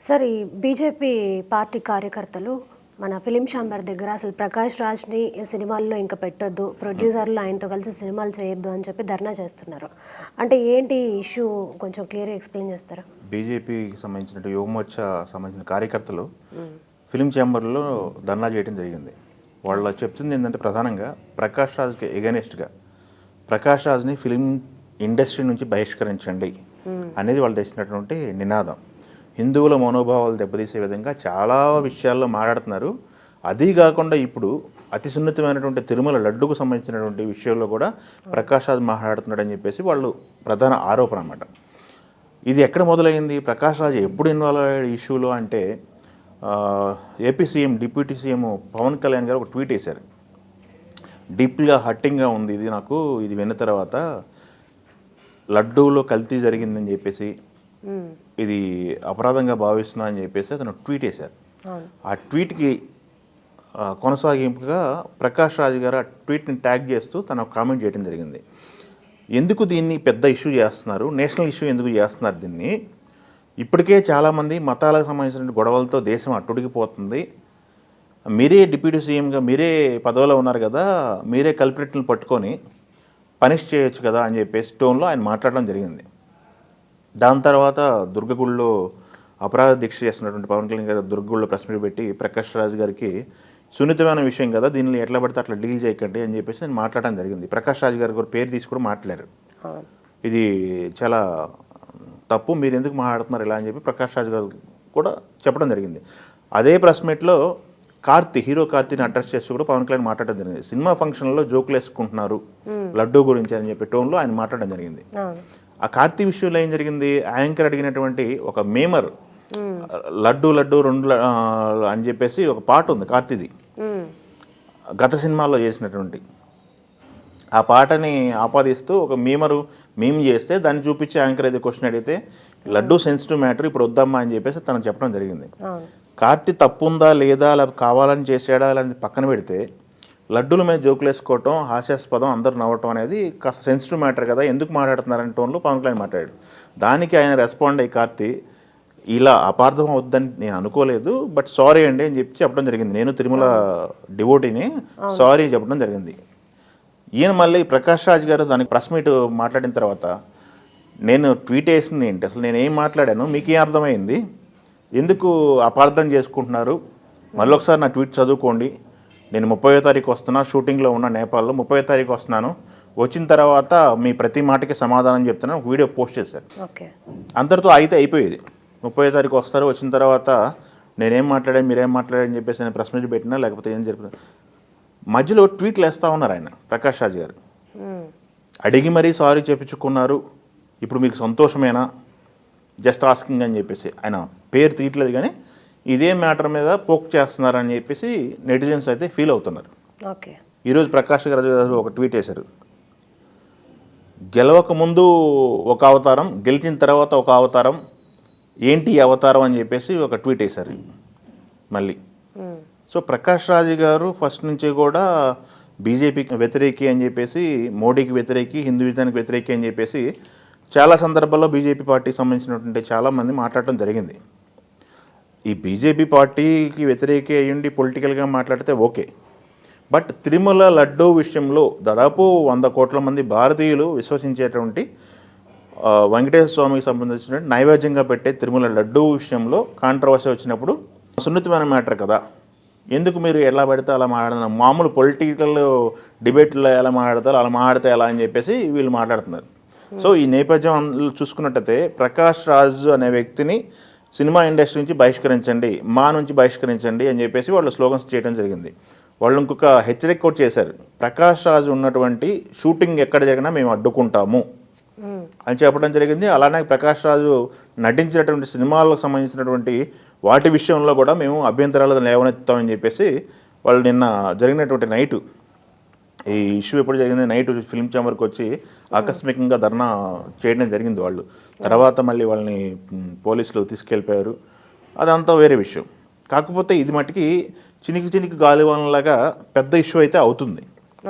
Sir ఈ BJP party కార్యకర్తలు మన ఫిలిం ఛాంబర్ దగ్గర అసలు ప్రకాష్ రాజ్ని సినిమాల్లో ఇంకా పెట్టొద్దు, ప్రొడ్యూసర్లు ఆయనతో కలిసి సినిమాలు చేయొద్దు అని చెప్పి ధర్నా చేస్తున్నారు. అంటే ఏంటి ఇష్యూ కొంచెం క్లియర్గా ఎక్స్ప్లెయిన్ చేస్తారా? బీజేపీకి సంబంధించిన యువమోర్చా సంబంధించిన కార్యకర్తలు ఫిలిం ఛాంబర్లో ధర్నా చేయడం జరిగింది. వాళ్ళు చెప్తుంది ఏంటంటే ప్రధానంగా ప్రకాష్ రాజ్కి ఎగెనిస్ట్గా ప్రకాష్ రాజ్ని ఫిలిం ఇండస్ట్రీ నుంచి బహిష్కరించండి అనేది వాళ్ళు తెచ్చినటువంటి నినాదం. హిందువుల మనోభావాలు దెబ్బతీసే విధంగా చాలా విషయాల్లో మాట్లాడుతున్నారు. అది కాకుండా ఇప్పుడు అతి సున్నితమైనటువంటి తిరుమల లడ్డుకు సంబంధించినటువంటి విషయంలో కూడా ప్రకాష్ రాజ్ మాట్లాడుతున్నాడని చెప్పేసి వాళ్ళు ప్రధాన ఆరోపణ అన్నమాట. ఇది ఎక్కడ మొదలైంది? ప్రకాష్ రాజ్ ఎప్పుడు ఇన్వాల్వ్ అయ్యాడు ఇష్యూలో అంటే AP CM deputy CM Pawan Kalyan garu ఒక ట్వీట్ వేశారు. డీప్గా హర్టింగ్గా ఉంది ఇది నాకు, ఇది విన్న తర్వాత లడ్డూలో కల్తీ జరిగిందని చెప్పేసి ఇది అపరాధంగా భావిస్తున్నా అని చెప్పేసి అతను ట్వీట్ వేశారు. ఆ ట్వీట్కి కొనసాగింపుగా ప్రకాష్ రాజ్ గారు ఆ ట్వీట్ని ట్యాగ్ చేస్తూ తను కామెంట్ చేయడం జరిగింది. ఎందుకు దీన్ని పెద్ద ఇష్యూ చేస్తున్నారు, నేషనల్ ఇష్యూ ఎందుకు చేస్తున్నారు దీన్ని? ఇప్పటికే చాలామంది మతాలకు సంబంధించిన గొడవలతో దేశం అట్టుడికిపోతుంది. మీరే డిప్యూటీ సీఎంగా మీరే పదవిలో ఉన్నారు కదా, మీరే కల్ప్రిట్లను పట్టుకొని పనిష్ చేయొచ్చు కదా అని చెప్పేసి టోన్లో ఆయన మాట్లాడడం జరిగింది. దాని తర్వాత దుర్గగుడిలో అపరాధ దీక్ష చేస్తున్నటువంటి పవన్ కళ్యాణ్ గారు దుర్గగుడిలో ప్రెస్ మీట్ పెట్టి ప్రకాష్ రాజ్ గారికి సున్నితమైన విషయం కదా, దీనిని ఎట్లా పడితే అట్లా డీల్ చేయకండి అని చెప్పేసి నేను మాట్లాడడం జరిగింది. ప్రకాష్ రాజ్ గారి పేరు తీసి కూడా మాట్లాడారు. ఇది చాలా తప్పు, మీరు ఎందుకు మాట్లాడుతున్నారు ఇలా అని చెప్పి ప్రకాష్ రాజ్ గారు కూడా చెప్పడం జరిగింది. అదే ప్రెస్ మీట్లో హీరో కార్తీని అడ్రస్ చేస్తూ కూడా పవన్ కళ్యాణ్ మాట్లాడడం జరిగింది. సినిమా ఫంక్షన్లో జోకులు వేసుకుంటున్నారు లడ్డూ గురించి అని చెప్పి టోన్లో ఆయన మాట్లాడడం జరిగింది. ఆ కార్తీ విషయంలో ఏం జరిగింది? యాంకర్ అడిగినటువంటి ఒక మేమర్ లడ్డు లడ్డు రెండు అని చెప్పేసి ఒక పాట ఉంది కార్తీది, గత సినిమాల్లో చేసినటువంటి ఆ పాటని ఆపాదిస్తూ ఒక మీమ్ చేస్తే దాన్ని చూపించి యాంకర్ అయితే క్వశ్చన్ అడిగితే లడ్డు సెన్సిటివ్ మ్యాటర్ ఇప్పుడు వద్దమ్మా అని చెప్పేసి తను చెప్పడం జరిగింది. కార్తీ తప్పు ఉందా లేదా, అలా కావాలని చేసాడా అని పక్కన పెడితే లడ్డూల మీద జోకులు వేసుకోవటం, హాస్యాస్పదం, అందరూ నవ్వటం అనేది కాస్త సెన్సిటివ్ మ్యాటర్ కదా, ఎందుకు మాట్లాడుతున్నారని టోన్లో పవన్ కళ్యాణ్ మాట్లాడాడు. దానికి ఆయన రెస్పాండ్ అయ్యి కార్తీ ఇలా అపార్థం అవుద్దని నేను అనుకోలేదు, బట్ సారీ అండి అని చెప్పడం జరిగింది. నేను తిరుమల డివోటీని, సారీ చెప్పడం జరిగింది. ఈయన మళ్ళీ ప్రకాష్ రాజ్ గారు దానికి ప్రెస్ మీట్ మాట్లాడిన తర్వాత నేను ట్వీట్ వేసింది ఏంటి, అసలు నేను ఏం మాట్లాడాను, మీకేం అర్థమైంది, ఎందుకు అపార్థం చేసుకుంటున్నారు, మళ్ళీ ఒకసారి నా ట్వీట్ చదువుకోండి, నేను 30వ తారీఖు వస్తున్నా, షూటింగ్లో ఉన్న నేపాల్లో 30వ తారీఖు వస్తున్నాను, వచ్చిన తర్వాత మీ ప్రతి మాటకి సమాధానం చెప్తున్నాను, ఒక వీడియో పోస్ట్ చేశారు. అందరితో అయితే అయిపోయేది. 30వ తారీఖు వస్తారు, వచ్చిన తర్వాత నేనేం మాట్లాడాను మీరేం మాట్లాడారని చెప్పేసి నేను ప్రశ్న పెట్టినా లేకపోతే ఏం జరిగింది మధ్యలో ట్వీట్లు వేస్తూ ఉన్నారు ఆయన ప్రకాష్ రాజ్ గారు. అడిగి మరీ సారీ చెప్పించుకున్నారు, ఇప్పుడు మీకు సంతోషమేనా, జస్ట్ ఆస్కింగ్ అని చెప్పేసి ఆయన పేరు తీయట్లేదు కానీ ఇదే మ్యాటర్ మీద పోక్ చేస్తున్నారని చెప్పేసి నెటిజన్స్ అయితే ఫీల్ అవుతున్నారు. ఈరోజు ప్రకాష్ రాజ్ గారు ఒక ట్వీట్ వేశారు. గెలవక ముందు ఒక అవతారం, గెలిచిన తర్వాత ఒక అవతారం, ఏంటి అవతారం అని చెప్పేసి ఒక ట్వీట్ వేశారు మళ్ళీ. సో ప్రకాష్ రాజ్ గారు ఫస్ట్ నుంచి కూడా బీజేపీకి వ్యతిరేకి అని చెప్పేసి, మోడీకి వ్యతిరేకి, హిందూయిజానికి వ్యతిరేకి అని చెప్పేసి చాలా సందర్భాల్లో బీజేపీ పార్టీకి సంబంధించినటువంటి చాలామంది మాట్లాడటం జరిగింది. ఈ బీజేపీ పార్టీకి వ్యతిరేకి అయ్యుండి పొలిటికల్గా మాట్లాడితే ఓకే, బట్ తిరుమల లడ్డూ విషయంలో దాదాపు 100 కోట్ల మంది భారతీయులు విశ్వసించేటువంటి వెంకటేశ్వర స్వామికి సంబంధించిన నైవేద్యంగా పెట్టే తిరుమల లడ్డూ విషయంలో కాంట్రవర్సీ వచ్చినప్పుడు సున్నితమైన మ్యాటర్ కదా, ఎందుకు మీరు ఎలా పెడితే అలా మాట్లాడుతున్నారు, మామూలు పొలిటికల్ డిబేట్లో ఎలా మాట్లాడతారో అలా మాట్లాడితే ఎలా అని చెప్పేసి వీళ్ళు మాట్లాడుతున్నారు. సో ఈ నేపథ్యం చూసుకున్నట్టయితే ప్రకాష్ రాజ్ అనే వ్యక్తిని సినిమా ఇండస్ట్రీ నుంచి బహిష్కరించండి, మా నుంచి బహిష్కరించండి అని చెప్పేసి వాళ్ళు స్లోగన్స్ చేయడం జరిగింది. వాళ్ళు ఇంకొక హెచ్చరిక కూడా చేశారు, ప్రకాష్ రాజ్ ఉన్నటువంటి షూటింగ్ ఎక్కడ జరిగినా మేము అడ్డుకుంటాము అని చెప్పడం జరిగింది. అలానే ప్రకాష్ రాజు నటించినటువంటి సినిమాలకు సంబంధించినటువంటి వాటి విషయంలో కూడా మేము అభ్యంతరాలు లేవనెత్తామని చెప్పేసి వాళ్ళు నిన్న జరిగినటువంటి నైటు, ఈ ఇష్యూ ఎప్పుడు జరిగింది, నైట్ ఫిలిం ఛాంబర్కి వచ్చి ఆకస్మికంగా ధర్నా చేయడం జరిగింది. వాళ్ళు తర్వాత మళ్ళీ వాళ్ళని పోలీసులు తీసుకెళ్ళిపోయారు, అదంతా వేరే విషయం. కాకపోతే ఇది మట్టుకి చినికి గాలివానలాగా పెద్ద ఇష్యూ అయితే అవుతుంది.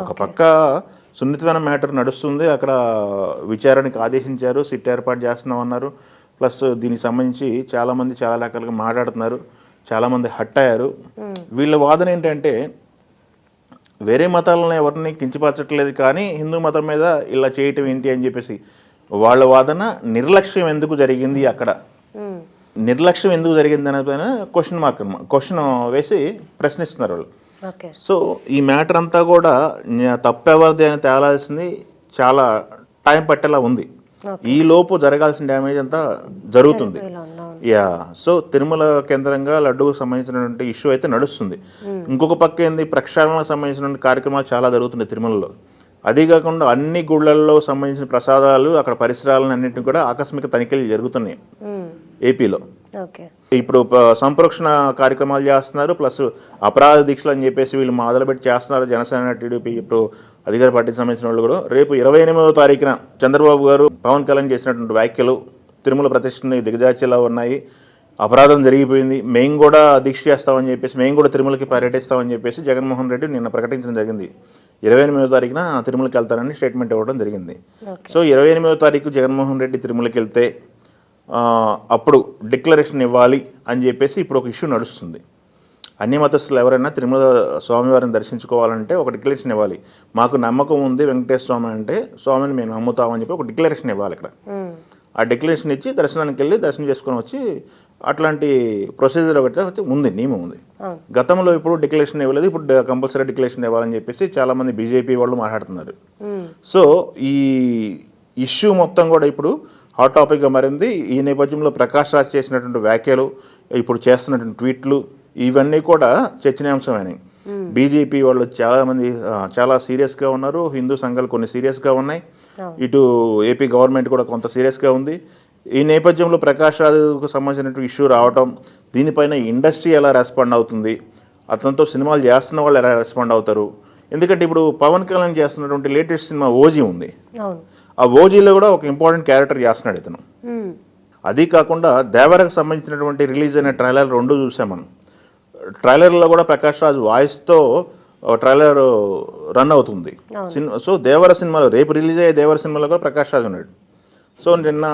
ఒక పక్క సున్నితమైన మ్యాటర్ నడుస్తుంది, అక్కడ విచారణకు ఆదేశించారు, సిట్ ఏర్పాటు చేస్తున్నామన్నారు, ప్లస్ దీనికి సంబంధించి చాలామంది చాలా రకాలుగా మాట్లాడుతున్నారు, చాలామంది హట్ అయ్యారు. వీళ్ళ వాదన ఏంటంటే వేరే మతాలను ఎవరిని కించపరచట్లేదు, కానీ హిందూ మతం మీద ఇలా చేయటం ఏంటి అని చెప్పేసి వాళ్ళ వాదన. నిర్లక్ష్యం ఎందుకు జరిగింది అక్కడ, నిర్లక్ష్యం ఎందుకు జరిగింది అనే పైన క్వశ్చన్ వేసి ప్రశ్నిస్తున్నారు వాళ్ళు. ఓకే. సో ఈ మ్యాటర్ అంతా కూడా తప్పెవరిది అని తేలాల్సింది చాలా టైం పట్టేలా ఉంది. ఈ లోపు జరగాల్సిన డ్యామేజ్ అంతా జరుగుతుంది. యా, సో తిరుమల కేంద్రంగా లడ్డూకు సంబంధించినటువంటి ఇష్యూ అయితే నడుస్తుంది. ఇంకొక పక్క ఏంది, ప్రక్షాళనకు సంబంధించిన కార్యక్రమాలు చాలా జరుగుతున్నాయి తిరుమలలో. అదే కాకుండా అన్ని గుళ్ళల్లో సంబంధించిన ప్రసాదాలు, అక్కడ పరిసరాలను అన్నింటినీ కూడా ఆకస్మిక తనిఖీలు జరుగుతున్నాయి ఏపీలో. ఇప్పుడు సంప్రోక్షణ కార్యక్రమాలు చేస్తున్నారు, ప్లస్ అపరాధ దీక్షలు అని చెప్పేసి వీళ్ళు మొదలుపెట్టి చేస్తున్నారు. జనసేన, టీడీపీ ఇప్పుడు అధికార పార్టీకి సంబంధించిన వాళ్ళు కూడా. రేపు 28వ తారీఖున చంద్రబాబు గారు పవన్ కళ్యాణ్ చేసినటువంటి వ్యాఖ్యలు తిరుమల ప్రతిష్టని దిగజార్చేలా ఉన్నాయి. అపరాధం జరిగిపోయింది, మేము కూడా దీక్ష చేస్తామని చెప్పేసి, మేము కూడా తిరుమలకి పర్యటిస్తామని చెప్పేసి జగన్మోహన్ రెడ్డి నిన్న ప్రకటించడం జరిగింది. 28వ తారీఖున తిరుమలకి వెళ్తారని స్టేట్మెంట్ ఇవ్వడం జరిగింది. సో 28వ తారీఖు జగన్మోహన్ రెడ్డి తిరుమలకి వెళ్తే అప్పుడు డిక్లరేషన్ ఇవ్వాలి అని చెప్పేసి ఇప్పుడు ఒక ఇష్యూ నడుస్తుంది. అన్ని మతస్థులు ఎవరైనా తిరుమల స్వామివారిని దర్శించుకోవాలంటే ఒక డిక్లరేషన్ ఇవ్వాలి. మాకు నమ్మకం ఉంది వెంకటేశ్వర స్వామి అంటే, స్వామిని మేము నమ్ముతామని చెప్పి ఒక డిక్లరేషన్ ఇవ్వాలి. ఇక్కడ ఆ డిక్లరేషన్ ఇచ్చి దర్శనానికి వెళ్ళి దర్శనం చేసుకొని వచ్చి అట్లాంటి ప్రొసీజర్ ఒకటి ఉంది, నియమం ఉంది. గతంలో ఇప్పుడు డిక్లరేషన్ ఇవ్వలేదు, ఇప్పుడు కంపల్సరీ డిక్లరేషన్ ఇవ్వాలని చెప్పేసి చాలామంది బీజేపీ వాళ్ళు మాట్లాడుతున్నారు. సో ఈ ఇష్యూ మొత్తం కూడా ఇప్పుడు హాట్ టాపిక్గా మారింది. ఈ నేపథ్యంలో ప్రకాష్ రాజ్ చేసినటువంటి వ్యాఖ్యలు, ఇప్పుడు చేస్తున్నటువంటి ట్వీట్లు, ఇవన్నీ కూడా చర్చనీయాంశమైనవి. బీజేపీ వాళ్ళు చాలామంది చాలా సీరియస్గా ఉన్నారు, హిందూ సంఘాలు కొన్ని సీరియస్గా ఉన్నాయి, ఇటు ఏపీ గవర్నమెంట్ కూడా కొంత సీరియస్గా ఉంది. ఈ నేపథ్యంలో ప్రకాష్ రాజుకు సంబంధించినటువంటి ఇష్యూ రావటం, దీనిపైన ఇండస్ట్రీ ఎలా రెస్పాండ్ అవుతుంది, అతనితో సినిమాలు చేస్తున్న వాళ్ళు ఎలా రెస్పాండ్ అవుతారు. ఎందుకంటే ఇప్పుడు పవన్ కళ్యాణ్ చేస్తున్నటువంటి లేటెస్ట్ సినిమా ఓజీ ఉంది. ఆ ఓజీలో కూడా ఒక ఇంపార్టెంట్ క్యారెక్టర్ చేస్తున్నాడు ఇతను. అది కాకుండా దేవరకు సంబంధించినటువంటి రిలీజ్ అయిన ట్రైలర్ 2 చూసాం మనం. ట్రైలర్లో కూడా ప్రకాష్ రాజ్ వాయిస్తో ట్రైలర్ రన్ అవుతుంది. సో దేవర సినిమాలో, రేపు రిలీజ్ అయ్యే దేవర సినిమాలో కూడా ప్రకాష్ రాజ్ ఉన్నాడు. సో నిన్న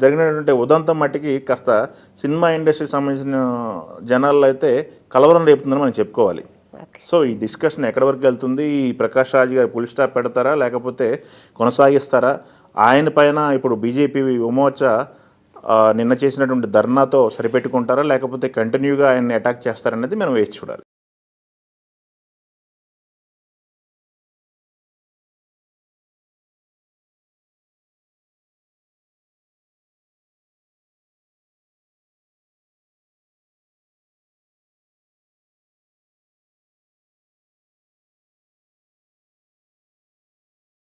జరిగినటువంటి ఉదంతం మట్టికి కాస్త సినిమా ఇండస్ట్రీకి సంబంధించిన జనాల్లో అయితే కలవరం రేపుతుందని మనం చెప్పుకోవాలి. సో ఈ డిస్కషన్ ఎక్కడి వరకు వెళ్తుంది, ఈ ప్రకాష్ రాజ్ గారు ఫుల్ స్టాప్ పెడతారా లేకపోతే కొనసాగిస్తారా, ఆయన పైన ఇప్పుడు బీజేపీ విమోర్చా నిన్న చేసినటువంటి ధర్నాతో సరిపెట్టుకుంటారా లేకపోతే కంటిన్యూగా ఆయన్ని అటాక్ చేస్తారనేది మనం వేచి చూడాలి.